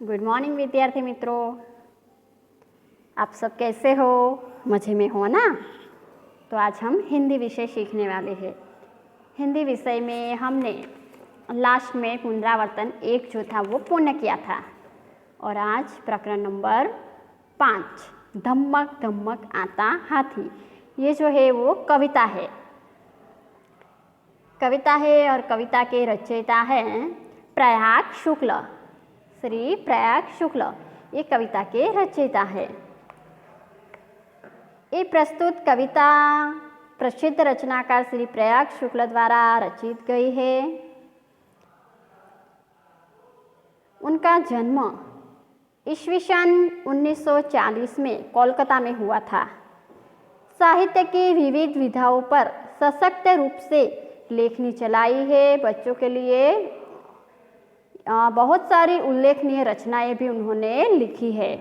Good morning विद्यार्थी मित्रों, आप सब कैसे हो? मज़े में हो ना? तो आज हम हिंदी विषय सीखने वाले हैं। हिंदी विषय में हमने लास्ट में पुनरावर्तन 1 जो था वो पूर्ण किया था और आज प्रकरण नंबर 5 धम्मक धम्मक आता हाथी, ये जो है वो कविता है। और कविता के रचयिता हैं प्रयाग शुक्ल, श्री प्रयाग शुक्ल, ये कविता के रचयिता है। ये प्रस्तुत कविता प्रसिद्ध रचनाकार श्री प्रयाग शुक्ल द्वारा रचित गई है। उनका जन्म ईस्वी सन 1940 में कोलकाता में हुआ था। साहित्य की विविध विधाओं पर सशक्त रूप से लेखनी चलाई है। बच्चों के लिए बहुत सारी उल्लेखनीय रचनाएं भी उन्होंने लिखी है।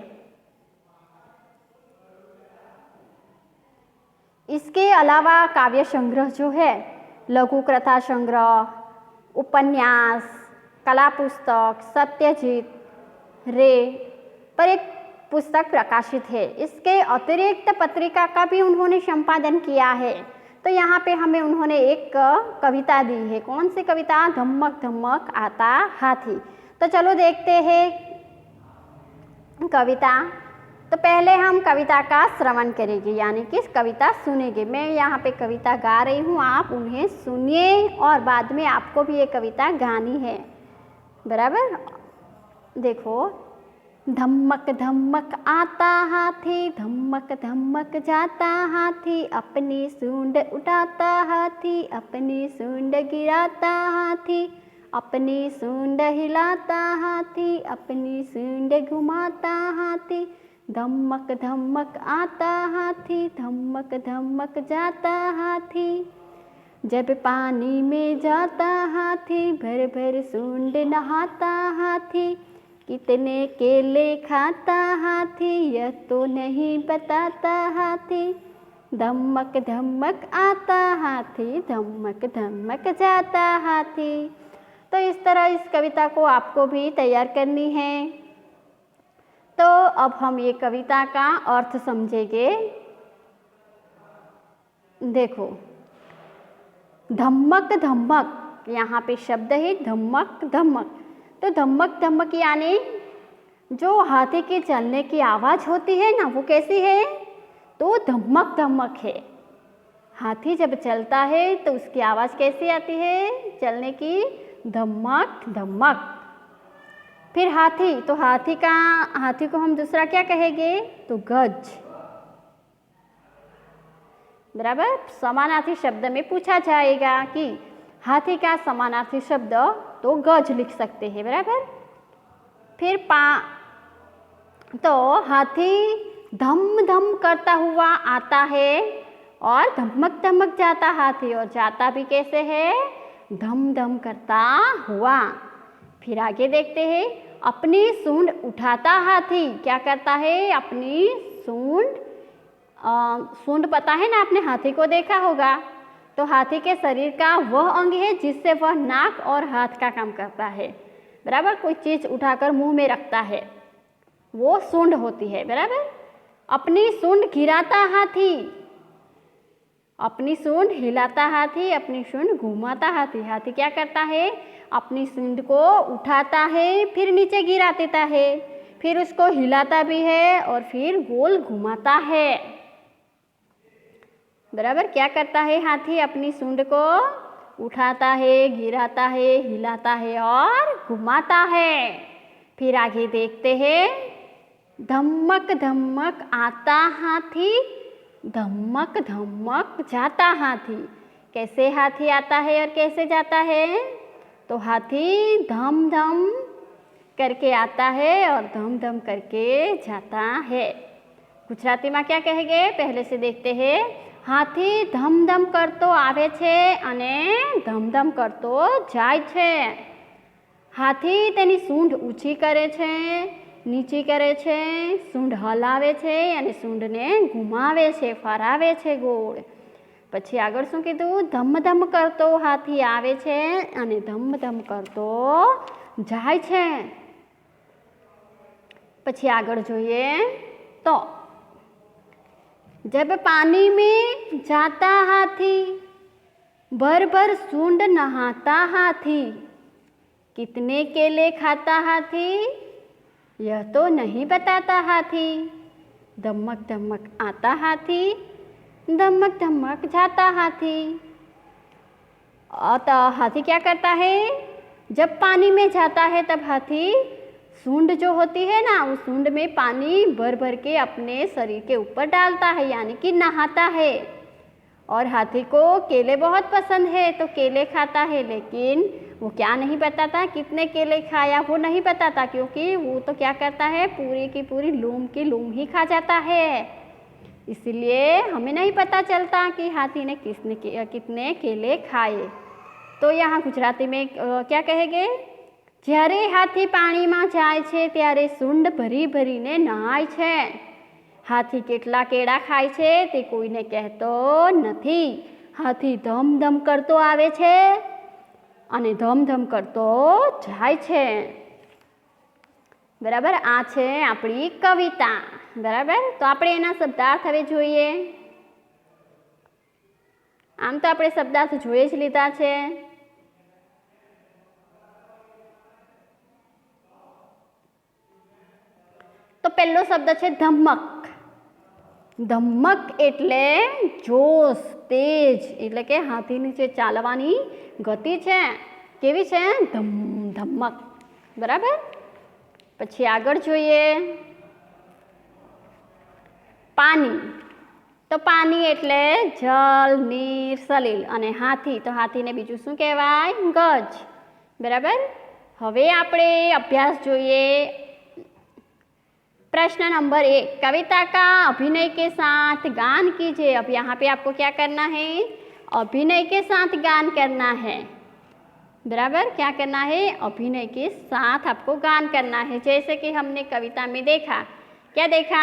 इसके अलावा काव्य संग्रह जो है, लघु कथा संग्रह, उपन्यास, कला पुस्तक, सत्यजीत रे पर एक पुस्तक प्रकाशित है। इसके अतिरिक्त पत्रिका का भी उन्होंने संपादन किया है। तो यहाँ पे हमें उन्होंने एक कविता दी है। कौन सी कविता? धम्मक धम्मक आता हाथी। तो चलो देखते हैं कविता। तो पहले हम कविता का श्रवण करेंगे, यानी कि कविता सुनेंगे। मैं यहाँ पे कविता गा रही हूँ, आप उन्हें सुनिए और बाद में आपको भी ये कविता गानी है, बराबर? देखो, धम्मक धम्मक आता हाथी, धम्मक धम्मक जाता हाथी, अपनी सूंड उठाता हाथी, अपनी सूंड गिराता हाथी, अपनी सूंड हिलाता हाथी, अपनी सूंड घुमाता हाथी, धम्मक धम्मक आता हाथी, धम्मक धम्मक जाता हाथी, जब पानी में जाता हाथी, भर भर सूंड नहाता हाथी, कितने केले खाता हाथी, यह तो नहीं बताता हाथी, धम्मक धम्मक आता हाथी, धम्मक धम्मक जाता हाथी। तो इस तरह इस कविता को आपको भी तैयार करनी है। तो अब हम ये कविता का अर्थ समझेंगे। देखो, धम्मक धम्मक, यहाँ पे शब्द है धम्मक धम्मक। तो धम्मक धम्मक यानी जो हाथी के चलने की आवाज़ होती है ना, वो कैसी है? तो धम्मक धम्मक है। हाथी जब चलता है तो उसकी आवाज़ कैसी आती है? चलने की, धम्मक धम्मक। फिर हाथी, तो हाथी को हम दूसरा क्या कहेंगे? तो गज, बराबर? समानार्थी शब्द में पूछा जाएगा कि हाथी का समानार्थी शब्द, तो गज लिख सकते हैं, बराबर? फिर तो हाथी धम धम करता हुआ आता है और धमक धमक जाता हाथी, और जाता भी कैसे है? धम धम करता हुआ। फिर आगे देखते हैं, अपनी सूंड उठाता हाथी, क्या करता है? अपनी सूंड, सूंड पता है ना, आपने हाथी को देखा होगा। तो हाथी के शरीर का वह अंग है जिससे वह नाक और हाथ का काम करता है, बराबर? कोई चीज़ उठाकर मुंह में रखता है, वो सूंड होती है, बराबर? अपनी सूंड गिराता हाथी, अपनी सूंड हिलाता हाथी, अपनी सूंड घुमाता हाथी। हाथी क्या करता है? अपनी सूंड को उठाता है, फिर नीचे गिरा देता है, फिर उसको हिलाता भी है और फिर गोल घुमाता है, बराबर? क्या करता है हाथी? अपनी सूंड को उठाता है, गिराता है, हिलाता है और घुमाता है। फिर आगे देखते हैं, धम्मक धम्मक आता हाथी, धम्मक धम्मक जाता हाथी। कैसे हाथी आता है और कैसे जाता है? तो हाथी धम धम करके आता है और धम धम करके जाता है। गुजराती में क्या कहेंगे? पहले से देखते हैं। हाथी धम धम करतो आवे छे અને ધમ ધમ કરતો જાય છે। હાથી તેની સૂંઢ ઊંચી કરે છે, નીચી કરે છે, સૂંઢ હલાવે છે અને સૂંઢને ઘુમાવે છે, ફરાવે છે ગોળ। પછી આગળ શું કીધું? ધમ ધમ કરતો હાથી આવે છે અને ધમ ધમ કરતો જાય છે। પછી આગળ જોઈએ તો जब पानी में जाता हाथी भर भर सूंड नहाता हाथी कितने केले खाता हाथी यह तो नहीं बताता हाथी धमक धमक आता हाथी धमक धमक जाता हाथी। तो हाथी क्या करता है, जब पानी में जाता है तब हाथी सूंड जो होती है ना, उस सूंड में पानी भर भर के अपने शरीर के ऊपर डालता है, यानी कि नहाता है। और हाथी को केले बहुत पसंद है तो केले खाता है, लेकिन वो क्या नहीं बताता कितने केले खाया, वो नहीं बताता, क्योंकि वो तो क्या करता है पूरी की पूरी लूम की लूम ही खा जाता है। इसलिए हमें नहीं पता चलता कि हाथी ने कितने केले खाए। तो यहाँ गुजराती में क्या कहेंगे, જ્યારે હાથી પાણીમાં જાય છે ત્યારે સૂંડ ભરી ભરીને નહાય છે। હાથી કેટલા કેળા ખાય છે તે કોઈને કહેતો નથી। હાથી ધમ ધમ કરતો આવે છે અને ધમ ધમ કરતો જાય છે। બરાબર, આ છે આપણી કવિતા। બરાબર, તો આપણે એના શબ્દાર્થ હવે જોઈએ। આમ તો આપણે શબ્દાર્થ જોઈ જ લીધા છે। तो पहलो शब्द है धमक। धमक एटले जोश, तेज, एटले के हाथीनी जे चालवानी गति है केवी है, धम धमक। बराबर, पछी आगळ जोईए पानी। तो पानी एटले जल, नीर, सलील अने हाथी, तो हाथी ने बीजू शुं कहेवाय, गज। बराबर, हवे आपणे अभ्यास जोईए। प्रश्न नंबर 1, कविता का अभिनय के साथ गान कीजिए। अब यहाँ पे आपको क्या करना है, अभिनय के साथ गान करना है। बराबर, क्या करना है, अभिनय के साथ आपको गान करना है। जैसे कि हमने कविता में देखा, क्या देखा,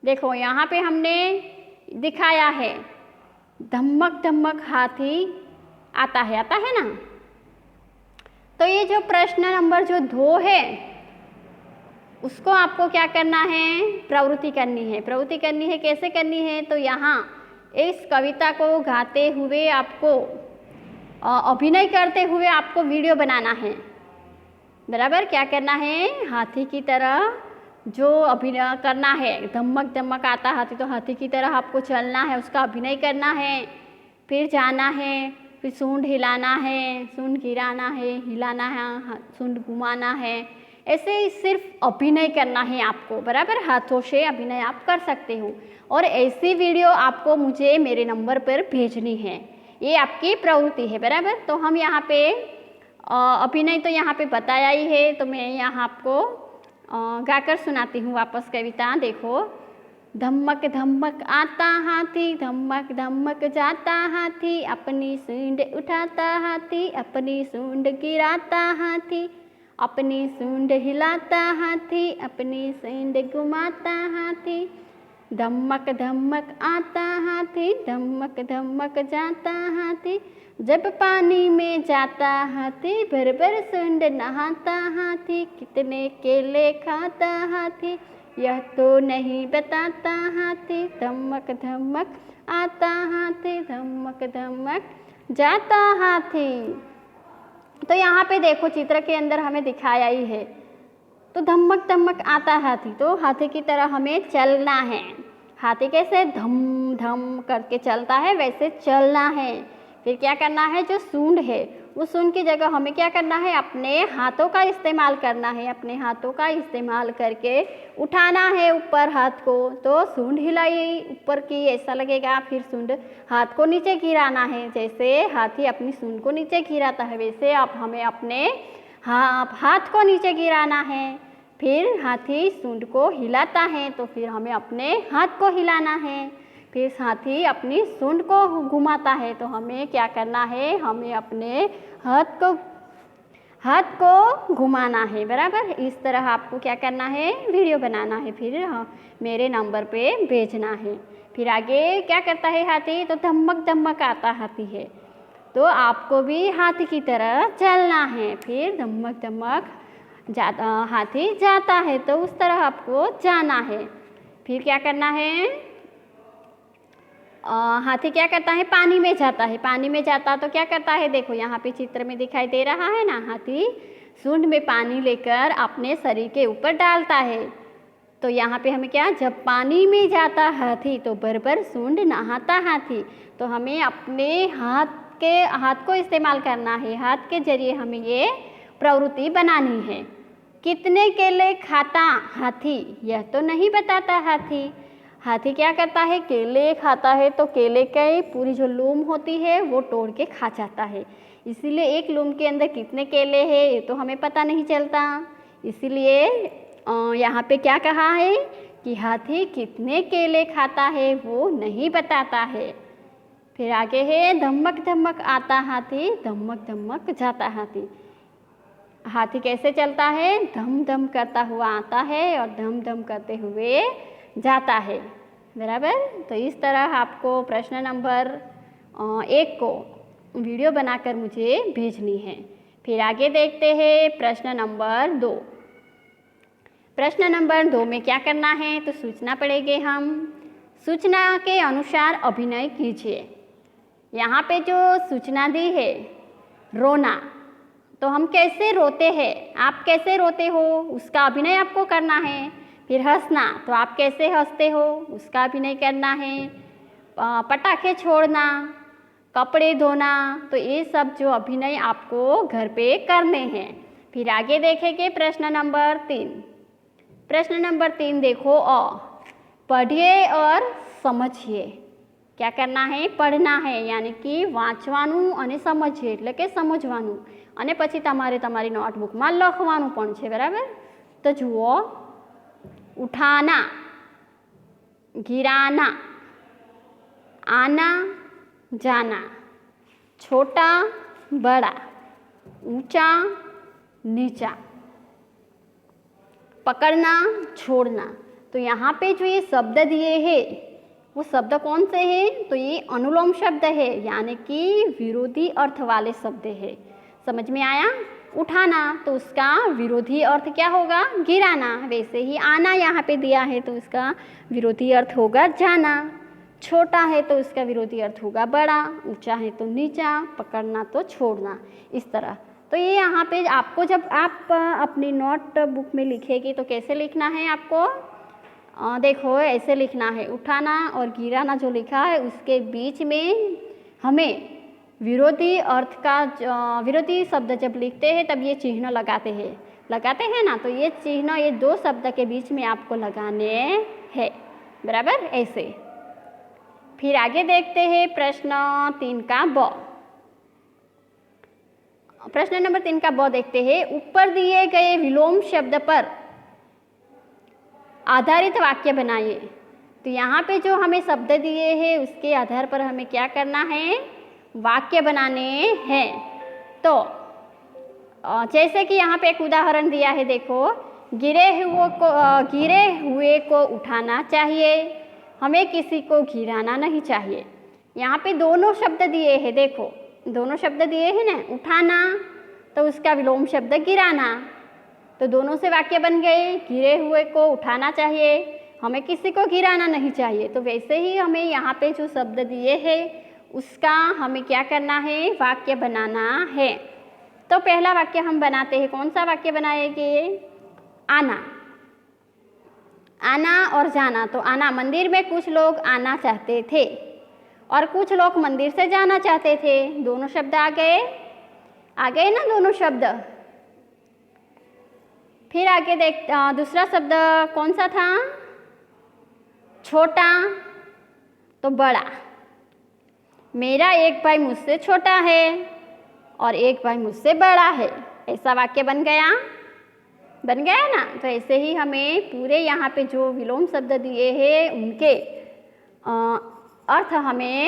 देखो यहाँ पे हमने दिखाया है धमक धमक हाथी आता है ना। तो ये जो प्रश्न नंबर जो 2 है उसको आपको क्या करना है, प्रवृत्ति करनी है। प्रवृत्ति करनी है, कैसे करनी है, तो यहाँ इस कविता को गाते हुए आपको अभिनय करते हुए आपको वीडियो बनाना है। बराबर, क्या करना है, हाथी की तरह जो अभिनय करना है, धमक धमक आता हाथी, तो हाथी की तरह आपको चलना है, उसका अभिनय करना है, फिर जाना है, फिर सूंड हिलाना है, सूंड गिराना है, हिलाना है, सूंड घुमाना है, ऐसे ही सिर्फ अभिनय करना है आपको। बराबर, हाथों से अभिनय आप कर सकते हो। और ऐसी वीडियो आपको मुझे मेरे नंबर पर भेजनी है, ये आपकी प्रवृत्ति है। बराबर, तो हम यहाँ पे अभिनय तो यहाँ पे बताया ही है, तो मैं यहाँ आपको गाकर सुनाती हूँ वापस कविता। देखो, धमक धमक आता हाथी धमक धमक जाता हाथी अपनी सूंड उठाता हाथी अपनी सूंड गिराता हाथी अपनी सूंड हिलाता हाथी अपनी सूंड घुमाता हाथी धमक धमक आता हाथी धमक धमक जाता हाथी जब पानी में जाता हाथी भर भर सूंड नहाता हाथी कितने केले खाता हाथी यह तो नहीं बताता हाथी धमक धमक आता हाथी धमक धमक जाता हाथी। तो यहाँ पे देखो चित्र के अंदर हमें दिखाया ही है। तो धमक धमक आता हाथी, तो हाथी की तरह हमें चलना है। हाथी कैसे धम धम करके चलता है वैसे चलना है। फिर क्या करना है, जो सूंड है उस सूंड की जगह हमें क्या करना है, अपने हाथों का इस्तेमाल करना है। अपने हाथों का इस्तेमाल करके उठाना है ऊपर हाथ को, तो सूंड हिलाई ऊपर की ऐसा लगेगा। फिर सूंड हाथ को नीचे गिराना है, जैसे हाथी अपनी सूंड को नीचे गिराता है वैसे अब हमें अपने हाथ को नीचे गिराना है। फिर हाथी सूंड को हिलाता है तो फिर हमें अपने हाथ को हिलाना है। फिर हाथी अपनी सूंड को घुमाता है तो हमें क्या करना है, हमें अपने हाथ को घुमाना है। बराबर, इस तरह आपको क्या करना है, वीडियो बनाना है, फिर मेरे नंबर पे भेजना है। फिर आगे क्या करता है हाथी, तो धमक धमक आता हाथी है, तो आपको भी हाथी की तरह चलना है। फिर धमक धमक हाथी जाता है, तो उस तरह आपको जाना है। फिर क्या करना है, हाथी क्या करता है, पानी में जाता है। पानी में जाता तो क्या करता है, देखो यहाँ पे चित्र में दिखाई दे रहा है ना, हाथी सूंड में पानी लेकर अपने शरीर के ऊपर डालता है। तो यहाँ पे हमें क्या, जब पानी में जाता हाथी तो भर सूंड नहाता हाथी। तो हमें अपने हाथ को इस्तेमाल करना है, हाथ के जरिए हमें ये प्रवृत्ति बनानी है। कितने केले खाता हाथी, यह तो नहीं बताता हाथी। हाथी क्या करता है, केले खाता है, तो केले की पूरी जो लूम होती है वो तोड़ के खा जाता है। इसीलिए एक लूम के अंदर कितने केले हैं ये तो हमें पता नहीं चलता। इसीलिए यहाँ पे क्या कहा है कि हाथी कितने केले खाता है वो नहीं बताता है। फिर आगे है, धमक धमक आता हाथी, धमक धमक जाता हाथी। हाथी कैसे चलता है, धम धम करता हुआ आता है और धम धम करते हुए जाता है। बराबर। तो इस तरह आपको प्रश्न नंबर 1 को वीडियो बनाकर मुझे भेजनी है। फिर आगे देखते हैं प्रश्न नंबर 2। प्रश्न नंबर 2 में क्या करना है, तो सूचना पढ़ेंगे हम। सूचना के अनुसार अभिनय कीजिए। यहाँ पे जो सूचना दी है, रोना, तो हम कैसे रोते हैं, आप कैसे रोते हो उसका अभिनय आपको करना है। फिर हंसना, तो आप कैसे हंसते हो उसका अभिनय करना है। पटाखे छोड़ना, कपड़े धोना, तो ये सब जो अभिनय आपको घर पे करने हैं। फिर आगे देखेंगे प्रश्न नंबर 3। प्रश्न नंबर 3 देखो, पढ़िए और समझिए। क्या करना है, पढ़ना है, यानी कि વાંચવાનું અને સમજીએ એટલે કે સમજવાનું, અને પછી તમારી નોટબુકમાં લખવાનું પણ છે। બરાબર। તો જુઓ, ઉઠાના, गिराना, आना जाना, छोटा बड़ा, ऊंचा नीचा, पकड़ना छोड़ना। तो यहाँ पे जो ये शब्द दिए हैं वो शब्द कौन से हैं, तो ये अनुलोम शब्द है, यानी कि विरोधी अर्थ वाले शब्द है। समझ में आया। उठाना तो उसका विरोधी अर्थ क्या होगा, गिराना। वैसे ही आना यहाँ पे दिया है तो उसका विरोधी अर्थ होगा जाना। छोटा है तो उसका विरोधी अर्थ होगा बड़ा, ऊंचा है तो नीचा, पकड़ना तो छोड़ना। इस तरह तो ये यहाँ पे आपको जब आप अपनी नोट बुक में लिखेगी तो कैसे लिखना है आपको, देखो ऐसे लिखना है। उठाना और गिराना जो लिखा है उसके बीच में हमें विरोधी अर्थ का विरोधी शब्द जब लिखते हैं तब ये चिन्ह लगाते हैं ना। तो ये चिन्ह ये 2 शब्द के बीच में आपको लगाने हैं। बराबर, ऐसे। फिर आगे देखते हैं प्रश्न 3 का ब। प्रश्न नंबर 3 का ब देखते हैं। ऊपर दिए गए विलोम शब्द पर आधारित वाक्य बनाइए। तो यहाँ पे जो हमें शब्द दिए हैं उसके आधार पर हमें क्या करना है, वाक्य बनाने हैं। तो जैसे कि यहाँ पे एक उदाहरण दिया है, देखो, गिरे हुए को उठाना चाहिए, हमें किसी को गिराना नहीं चाहिए। यहाँ पे दोनों शब्द दिए हैं, देखो दोनों शब्द दिए हैं ना। उठाना तो उसका विलोम शब्द गिराना, तो दोनों से वाक्य बन गए। गिरे हुए को उठाना चाहिए, हमें किसी को गिराना नहीं चाहिए। तो वैसे ही हमें यहाँ पे जो शब्द दिए हैं उसका हमें क्या करना है, वाक्य बनाना है। तो पहला वाक्य हम बनाते हैं। कौन सा वाक्य बनाएंगे, आना। आना और जाना। तो आना, मंदिर में कुछ लोग आना चाहते थे और कुछ लोग मंदिर से जाना चाहते थे। दोनों शब्द आ गए ना, दोनों शब्द। फिर आगे दूसरा शब्द कौन सा था, छोटा तो बड़ा। मेरा एक भाई मुझसे छोटा है और एक भाई मुझसे बड़ा है। ऐसा वाक्य बन गया ना। तो ऐसे ही हमें पूरे यहाँ पे जो विलोम शब्द दिए हैं उनके अर्थ हमें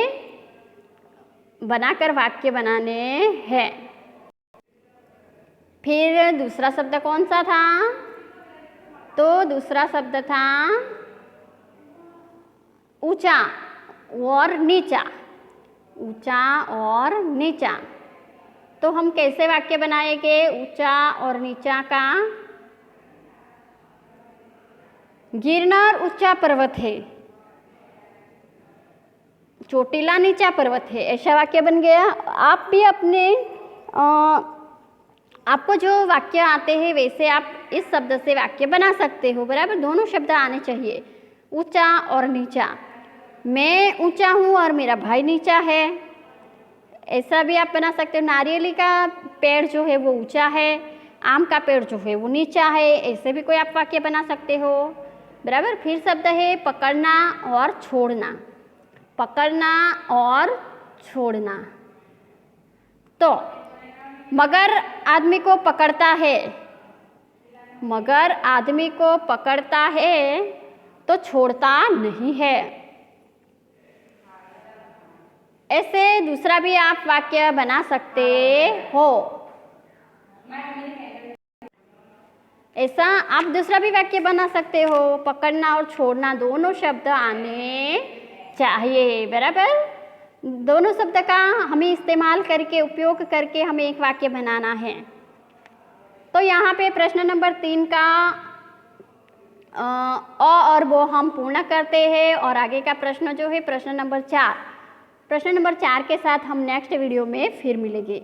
बनाकर वाक्य बनाने हैं। फिर दूसरा शब्द कौन सा था, तो दूसरा शब्द था ऊंचा और नीचा। ऊंचा और नीचा। तो हम कैसे वाक्य बनाएंगे ऊंचा और नीचा का, गिरनार ऊंचा पर्वत है, चोटीला नीचा पर्वत है, ऐसा वाक्य बन गया। आप भी अपने आपको जो वाक्य आते हैं वैसे आप इस शब्द से वाक्य बना सकते हो, बराबर। दोनों शब्द आने चाहिए, ऊंचा और नीचा। मैं ऊंचा हूँ और मेरा भाई नीचा है, ऐसा भी आप बना सकते हो। नारियल का पेड़ जो है वो ऊंचा है, आम का पेड़ जो है वो नीचा है, ऐसे भी कोई आप वाक्य बना सकते हो, बराबर। फिर शब्द है पकड़ना और छोड़ना, पकड़ना और छोड़ना। तो मगर आदमी को पकड़ता है, मगर आदमी को पकड़ता है तो छोड़ता नहीं है। ऐसे दूसरा भी आप वाक्य बना सकते हो। ऐसा आप दूसरा भी वाक्य बना सकते हो, पकड़ना और छोड़ना दोनों शब्द आने चाहिए, बराबर। दोनों शब्द का हमें इस्तेमाल करके, उपयोग करके हमें एक वाक्य बनाना है। तो यहाँ पे प्रश्न नंबर 3 का और वो हम पूर्ण करते हैं, और आगे का प्रश्न जो है प्रश्न नंबर 4, प्रश्न नंबर 4 के साथ हम नेक्स्ट वीडियो में फिर मिलेंगे।